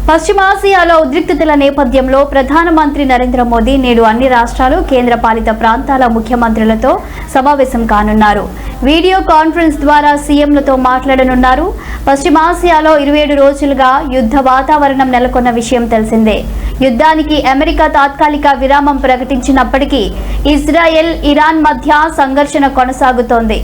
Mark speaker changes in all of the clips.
Speaker 1: పశ్చిమాసియాలో ఉద్రిక్తతల నేపథ్యంలో ప్రధానమంత్రి నరేంద్ర మోదీ నేడు అన్ని రాష్ట్రాలు కేంద్రపాలిత ప్రాంతాల ముఖ్యమంత్రులతో సమావేశం కానున్నారు. వీడియో కాన్ఫరెన్స్ ద్వారా సీఎంలతో మాట్లాడనున్నారు. పశ్చిమాసియాలో 27 రోజులుగా యుద్ధ వాతావరణం నెలకొన్న విషయం తెలిసిందే. యుద్ధానికి అమెరికా తాత్కాలిక విరామం ప్రకటించినప్పటికీ ఇజ్రాయెల్, ఇరాన్ మధ్య సంఘర్షణ కొనసాగుతోంది.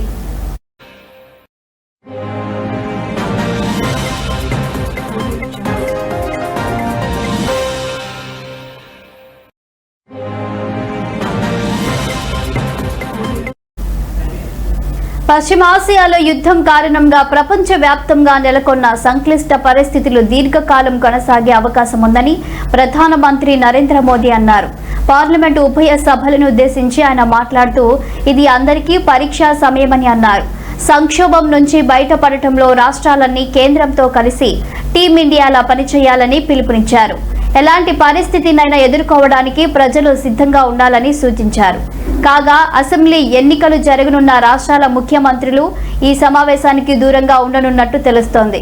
Speaker 1: పశ్చిమాసియాలో యుద్ధం కారణంగా ప్రపంచవ్యాప్తంగా నెలకొన్న సంక్లిష్ట పరిస్థితులు దీర్ఘకాలం కొనసాగే అవకాశం ఉందని ప్రధానమంత్రి నరేంద్ర మోదీ అన్నారు. పార్లమెంటు ఉభయ సభలను ఉద్దేశించి ఆయన మాట్లాడుతూ ఇది అందరికీ పరీక్షా సమయమని అన్నారు. సంక్షోభం నుంచి బయటపడటంలో రాష్ట్రాలన్నీ కేంద్రంతో కలిసి టీమిండియాలా పనిచేయాలని పిలుపునిచ్చారు. ఎలాంటి పరిస్థితినైనా ఎదుర్కోవడానికి ప్రజలు సిద్ధంగా ఉండాలని సూచించారు. కాగా అసెంబ్లీ ఎన్నికలు జరగనున్న రాష్ట్రాల ముఖ్యమంత్రులు ఈ సమావేశానికి దూరంగా ఉండనున్నట్టు తెలుస్తోంది.